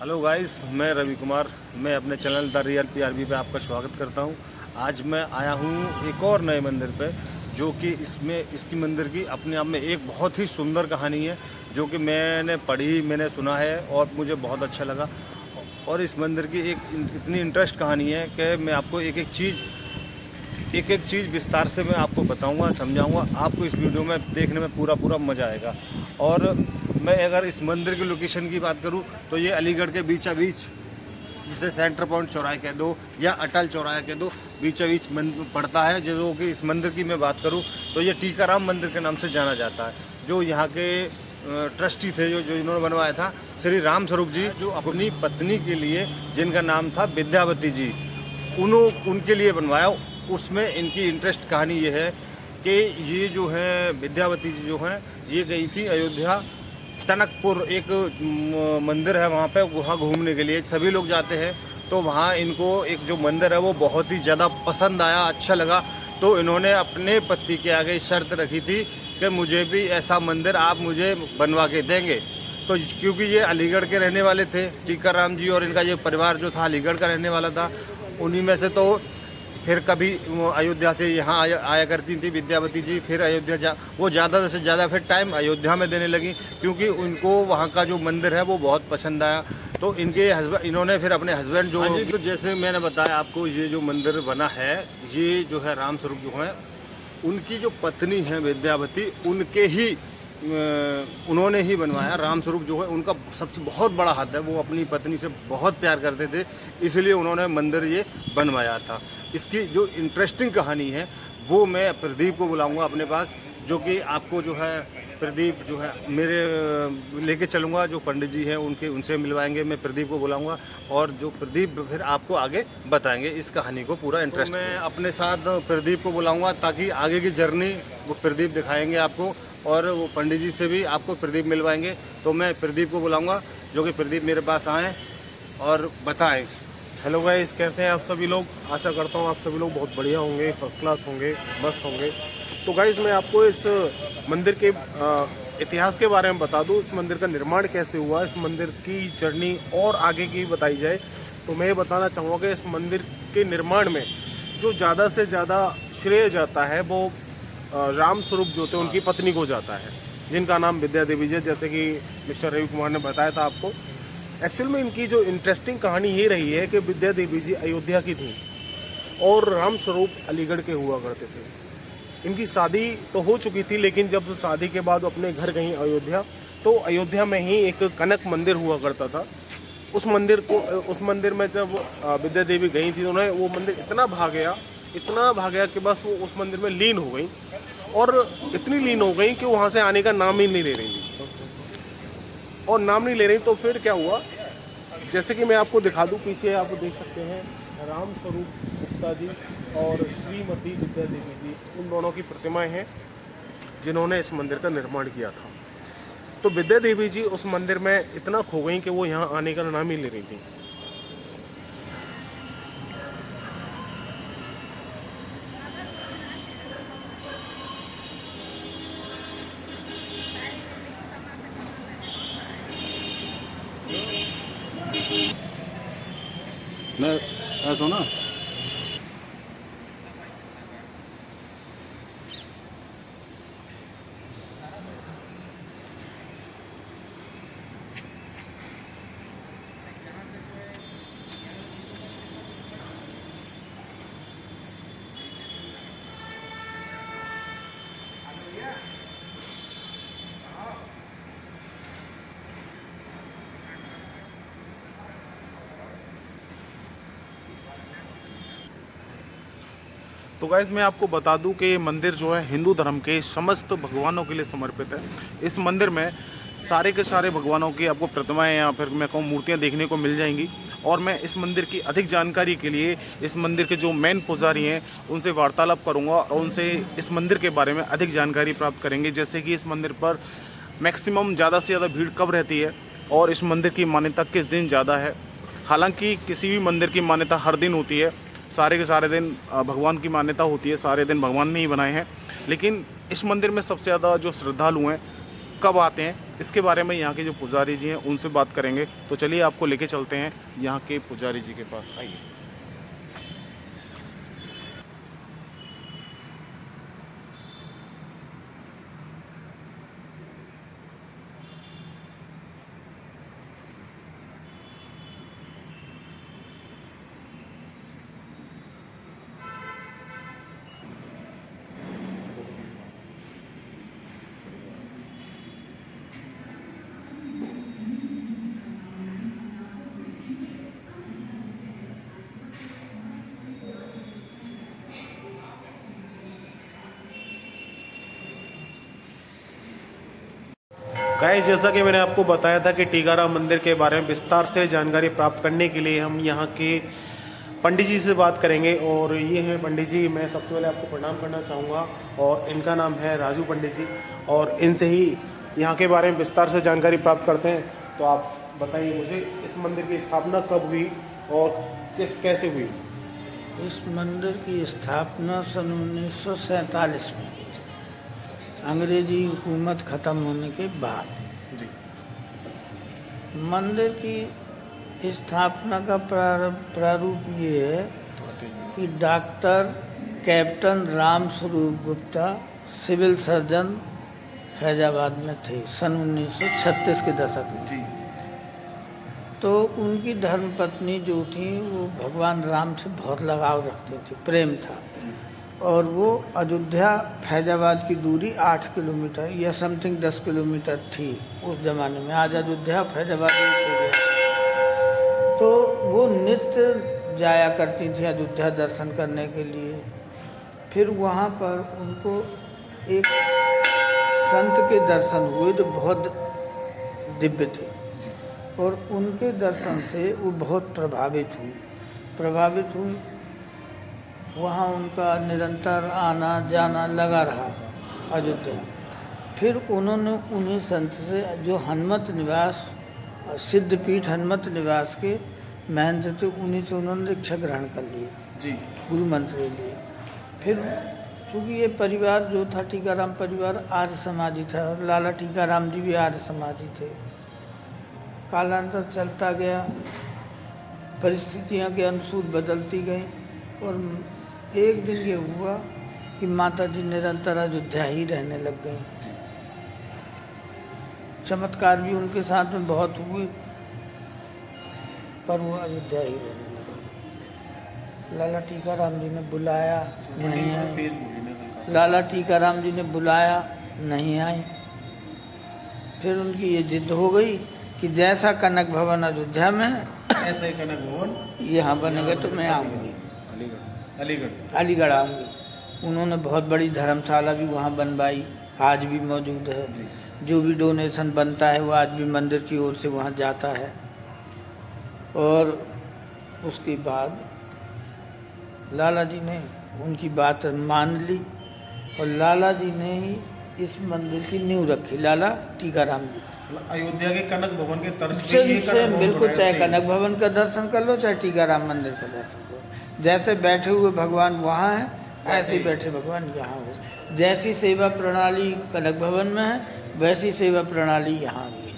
Hello guys, मैं रवि कुमार। मैं अपने चैनल द रियल पीआरबी पे आपका स्वागत करता हूं। आज मैं आया हूं एक और नए मंदिर पे, जो कि इसकी मंदिर की अपने आप में एक बहुत ही सुंदर कहानी है, जो कि मैंने पढ़ी, मैंने सुना है और मुझे बहुत अच्छा लगा। और इस मंदिर की इतनी इंटरेस्ट कहानी है कि मैं आपको एक एक चीज़ विस्तार से मैं आपको बताऊंगा, समझाऊंगा। आपको इस वीडियो में देखने में पूरा मज़ा आएगा। और मैं अगर इस मंदिर की लोकेशन की बात करूं तो ये अलीगढ़ के बीचा बीच, जिसे सेंटर पॉइंट चौराहे कह दो या अटल चौराहे कह दो, बीचा बीच पड़ता है। जो कि इस मंदिर की मैं बात करूं तो ये टीकाराम मंदिर के नाम से जाना जाता है। जो यहाँ के ट्रस्टी थे, जो इन्होंने बनवाया था, श्री राम स्वरूप जी, जो अपनी पत्नी के लिए, जिनका नाम था विद्यावती जी, उनके लिए बनवाया। उसमें इनकी इंटरेस्ट कहानी ये है कि ये जो है विद्यावती जी जो हैं, ये गई थी अयोध्या, टनकपुर एक मंदिर है वहाँ पे, वहाँ घूमने के लिए सभी लोग जाते हैं। तो वहाँ इनको एक जो मंदिर है वो बहुत ही ज़्यादा पसंद आया, अच्छा लगा। तो इन्होंने अपने पति के आगे शर्त रखी थी कि मुझे भी ऐसा मंदिर आप मुझे बनवा के देंगे। तो क्योंकि ये अलीगढ़ के रहने वाले थे, टीकाराम जी, और इनका ये परिवार जो था अलीगढ़ का रहने वाला था। उन्हीं में से तो फिर कभी अयोध्या से यहाँ आया करती थी विद्यावती जी। फिर अयोध्या वो ज़्यादा से ज़्यादा फिर टाइम अयोध्या में देने लगी, क्योंकि उनको वहाँ का जो मंदिर है वो बहुत पसंद आया। तो इन्होंने फिर अपने हस्बैंड जो, तो जैसे मैंने बताया आपको, ये जो मंदिर बना है, ये जो है राम स्वरूप जो है, उनकी जो पत्नी है विद्यावती, उन्होंने ही बनवाया। राम स्वरूप जो है उनका सबसे बहुत बड़ा हाथ है, वो अपनी पत्नी से बहुत प्यार करते थे, इसलिए उन्होंने मंदिर ये बनवाया था। इसकी जो इंटरेस्टिंग कहानी है वो मैं प्रदीप को बुलाऊंगा अपने पास, जो कि आपको जो है प्रदीप जो है मेरे लेके चलूँगा। जो पंडित जी हैं उनसे मिलवाएंगे। मैं प्रदीप को बुलाऊंगा और जो प्रदीप फिर आपको आगे बताएंगे इस कहानी को पूरा इंटरेस्ट। तो मैं अपने साथ प्रदीप को बुलाऊंगा ताकि आगे की जर्नी वो प्रदीप दिखाएंगे आपको, और वो पंडित जी से भी आपको प्रदीप मिलवाएंगे। तो मैं प्रदीप को बुलाऊंगा, जो कि प्रदीप मेरे पास आएँ और बताएं। हेलो गाइस, कैसे हैं आप सभी लोग। आशा करता हूँ आप सभी लोग बहुत बढ़िया होंगे, फर्स्ट क्लास होंगे, मस्त होंगे। तो गाइस, मैं आपको इस मंदिर के इतिहास के बारे में बता दूँ। इस मंदिर का निर्माण कैसे हुआ, इस मंदिर की जर्नी और आगे की बताई जाए तो मैं ये बताना चाहूँगा कि इस मंदिर के निर्माण में जो ज़्यादा से ज़्यादा श्रेय जाता है वो राम स्वरूप जो थे उनकी पत्नी को जाता है, जिनका नाम विद्या देवी जी, जैसे कि मिस्टर रवि कुमार ने बताया था आपको। एक्चुअल में इनकी जो इंटरेस्टिंग कहानी ये रही है कि विद्या देवी जी अयोध्या की थी और राम स्वरूप अलीगढ़ के हुआ करते थे। इनकी शादी तो हो चुकी थी, लेकिन जब शादी के बाद अपने घर गई अयोध्या, तो अयोध्या में ही एक कनक मंदिर हुआ करता था। उस मंदिर में जब विद्या देवी गई थी, उन्हें वो मंदिर इतना भा गया कि बस वो उस मंदिर में लीन हो गई, और इतनी लीन हो गई कि वहाँ से आने का नाम ही नहीं ले रही थी। और नाम नहीं ले रही तो फिर क्या हुआ, जैसे कि मैं आपको दिखा दूं, पीछे आप देख सकते हैं राम स्वरूप गुप्ता जी और श्रीमती विद्या देवी जी, उन दोनों की प्रतिमाएं हैं जिन्होंने इस मंदिर का निर्माण किया था। तो विद्या देवी जी उस मंदिर में इतना खो गई कि वो यहाँ आने का नाम ही ले रही थी। मैं सुना। तो गाइस, मैं आपको बता दूं कि मंदिर जो है हिंदू धर्म के समस्त भगवानों के लिए समर्पित है। इस मंदिर में सारे के सारे भगवानों की आपको प्रतिमाएं या फिर मैं कहूँ मूर्तियां देखने को मिल जाएंगी। और मैं इस मंदिर की अधिक जानकारी के लिए इस मंदिर के जो मेन पुजारी हैं उनसे वार्तालाप करूँगा और उनसे इस मंदिर के बारे में अधिक जानकारी प्राप्त करेंगे, जैसे कि इस मंदिर पर मैक्सिमम ज़्यादा से ज़्यादा भीड़ कब रहती है और इस मंदिर की मान्यता किस दिन ज़्यादा है। हालांकि किसी भी मंदिर की मान्यता हर दिन होती है, सारे के सारे दिन भगवान की मान्यता होती है, सारे दिन भगवान ने ही बनाए हैं। लेकिन इस मंदिर में सबसे ज़्यादा जो श्रद्धालु हैं कब आते हैं, इसके बारे में यहाँ के जो पुजारी जी हैं उनसे बात करेंगे। तो चलिए आपको लेके चलते हैं यहाँ के पुजारी जी के पास, आइए। गाइस, जैसा कि मैंने आपको बताया था कि टीकाराम मंदिर के बारे में विस्तार से जानकारी प्राप्त करने के लिए हम यहाँ के पंडित जी से बात करेंगे। और ये हैं पंडित जी, मैं सबसे पहले आपको प्रणाम करना चाहूँगा। और इनका नाम है राजू पंडित जी, और इनसे ही यहाँ के बारे में विस्तार से जानकारी प्राप्त करते हैं। तो आप बताइए मुझे, इस मंदिर की स्थापना कब हुई और कैसे हुई? इस मंदिर की स्थापना सन 1947 में, अंग्रेजी हुकूमत ख़त्म होने के बाद। जी। मंदिर की स्थापना का प्रारूप ये है कि doctor captain Ram Swaroop Gupta civil surgeon Faizabad में थे सन 1936 के दशक में। जी। तो उनकी धर्मपत्नी जो थी वो भगवान राम से बहुत लगाव रखते थे, प्रेम था। और वो अयोध्या फैजाबाद की दूरी 8 किलोमीटर या समथिंग 10 किलोमीटर थी उस ज़माने में। आज अयोध्या फैजाबाद हो गया। तो वो नित्य जाया करती थी अयोध्या दर्शन करने के लिए। फिर वहाँ पर उनको एक संत के दर्शन हुए जो बहुत दिव्य थे, और उनके दर्शन से वो बहुत प्रभावित हुई। वहाँ उनका निरंतर आना जाना लगा रहा अयोध्या। फिर उन्होंने उन्हीं संत से, जो हनुमत निवास सिद्धपीठ हनुमत निवास के महंत थे, उन्हीं से उन्होंने दीक्षा ग्रहण कर लिया। जी। गुरु मंत्र ले लिया। फिर चूँकि ये परिवार जो था टीकाराम परिवार आर्य समाजी था, और लाला टीकाराम जी भी आर्य समाजी थे। कालांतर चलता गया, परिस्थितियाँ के अनुसार बदलती गई, और एक दिन ये हुआ कि माता जी निरंतर अयोध्या ही रहने लग गई। चमत्कार भी उनके साथ में बहुत हुए, पर वो अयोध्या ही रहने लग गई। लाला टीकाराम जी ने बुलाया, नहीं आई। लाला टीकाराम जी ने बुलाया, नहीं आई। फिर उनकी ये जिद हो गई कि जैसा कनक भवन अयोध्या में, ऐसा ही कनक भवन यहाँ बनेगा तो मैं आऊँगी, अलीगढ़ आऊँगी। उन्होंने बहुत बड़ी धर्मशाला भी वहाँ बनवाई, आज भी मौजूद है। जो भी डोनेशन बनता है वो आज भी मंदिर की ओर से वहाँ जाता है। और उसके बाद लाला जी ने उनकी बात मान ली, और लाला जी ने ही इस मंदिर की नींव रखी, लाला टीकाराम जी। अयोध्या के कनक भवन के तर्ज पे ये से बिल्कुल, चाहे कनक भवन का दर्शन कर लो, चाहे टीकाराम मंदिर का दर्शन करो। जैसे बैठे हुए भगवान वहाँ हैं, ऐसे ही बैठे भगवान यहाँ हो। जैसी सेवा प्रणाली कनक भवन में है, वैसी सेवा प्रणाली यहाँ भी है।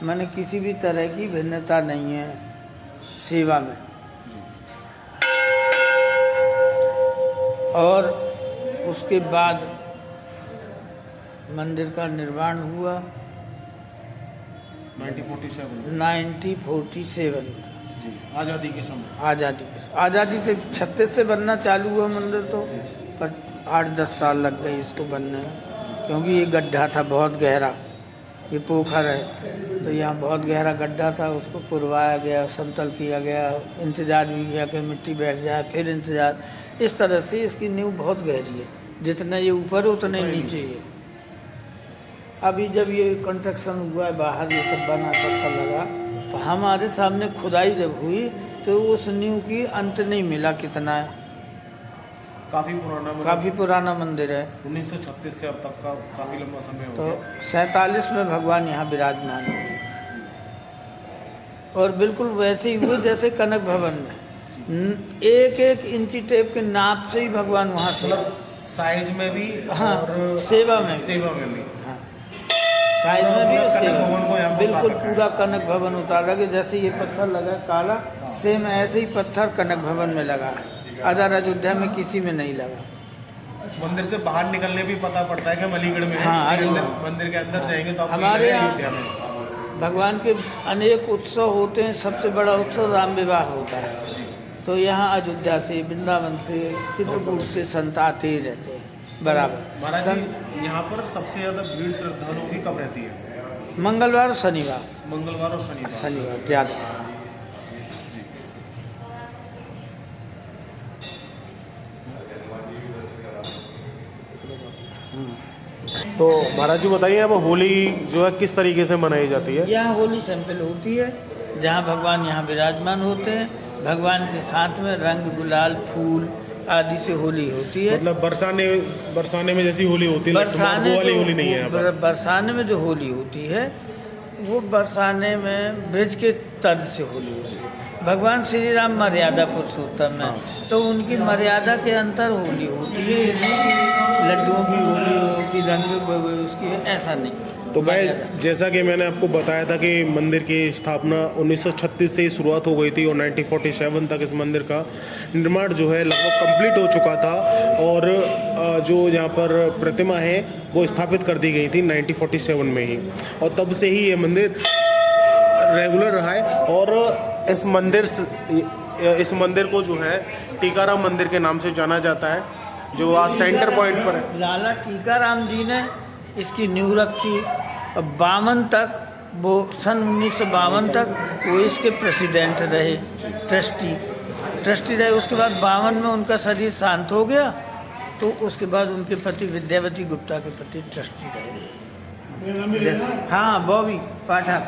माने किसी भी तरह की भिन्नता नहीं है सेवा में। और उसके बाद मंदिर का निर्माण हुआ 1947 में। जी, आज़ादी के समय। आज़ादी से 36 से बनना चालू हुआ मंदिर, तो पर 8-10 साल लग गए इसको बनने में, क्योंकि ये गड्ढा था बहुत गहरा। ये पोखर है तो यहाँ बहुत गहरा गड्ढा था, उसको पुरवाया गया, समतल किया गया, इंतजार भी किया कि मिट्टी बैठ जाए, फिर इंतजार। इस तरह से इसकी नींव बहुत गहरी है, जितना ये ऊपर है उतना ही नीचे है। अभी जब ये कंस्ट्रक्शन हुआ है, बाहर ये सब बना, पत्थर लगा, तो हमारे सामने खुदाई जब हुई तो उस नींव की अंत नहीं मिला कितना है। काफ़ी पुराना मंदिर है। 1936 से अब तक का काफ़ी लंबा समय हो तो गया। 47 में भगवान यहाँ विराजमान हुए, और बिल्कुल वैसे ही हुए जैसे कनक भवन में। एक एक इंची टेप के नाप से ही भगवान वहाँ से, साइज में भी, हाँ, और सेवा में भी। हाँ, साइड में भी पूरा सेम कनक भवन को यहाँ पर बिल्कुल उतार रखा है। पूरा कनक भवन उतार लगे, जैसे ये पत्थर लगा काला सेम ऐसे ही पत्थर कनक भवन में लगा है। अदर अयोध्या में किसी में नहीं लगा। मंदिर से बाहर निकलने भी पता पड़ता है कि हम अलीगढ़ में हैं। हाँ, अंदर मंदिर के अंदर जाएंगे तो आप हमारे यहाँ अयोध्या में। भगवान के अनेक उत्सव होते हैं, सबसे बड़ा उत्सव राम विवाह होता है। तो यहाँ अयोध्या से, वृंदावन से, चित्रकूट से संत आते ही रहते हैं बराबर। महाराज जी, यहाँ पर सबसे ज़्यादा भीड़ श्रद्धालुओं की कब रहती है? मंगलवार और शनिवार। मंगलवार और शनिवार। शनिवार ज़्यादा। तो महाराज जी बताइए, अब होली जो है किस तरीके से मनाई जाती है? यहाँ होली सिंपल होती है, जहाँ भगवान यहाँ विराजमान होते हैं, भगवान के साथ में रंग गुलाल फूल आदि से होली होती है। मतलब बरसाने में जैसी होली होती है, वो वाली होली नहीं है यहाँ पर। बरसाने में जो होली होती है वो बरसाने में ब्रज के तर्ज से होली होती है। भगवान श्री राम मर्यादा पुरुषोत्तम है, तो उनकी मर्यादा के अंतर होली होती है। ये नहीं कि लड्डुओं की होली हो कि रंग उसकी है, ऐसा नहीं। तो भाई, जैसा कि मैंने आपको बताया था कि मंदिर की स्थापना 1936 से ही शुरुआत हो गई थी और 1947 तक इस मंदिर का निर्माण जो है लगभग कंप्लीट हो चुका था। और जो यहाँ पर प्रतिमा है वो स्थापित कर दी गई थी 1947 में ही, और तब से ही ये मंदिर रेगुलर रहा है। और इस मंदिर को जो है टीकाराम मंदिर के नाम से जाना जाता है, जो आज सेंटर पॉइंट पर है। लाला टीकाराम जी ने इसकी नींव रखी और 52 तक, वो सन 1952 तक वो इसके प्रेसिडेंट रहे, ट्रस्टी रहे। उसके बाद 52 में उनका शरीर शांत हो गया, तो उसके बाद उनके पति विद्यावती गुप्ता के पति ट्रस्टी रहे। हाँ, बॉबी पाठक।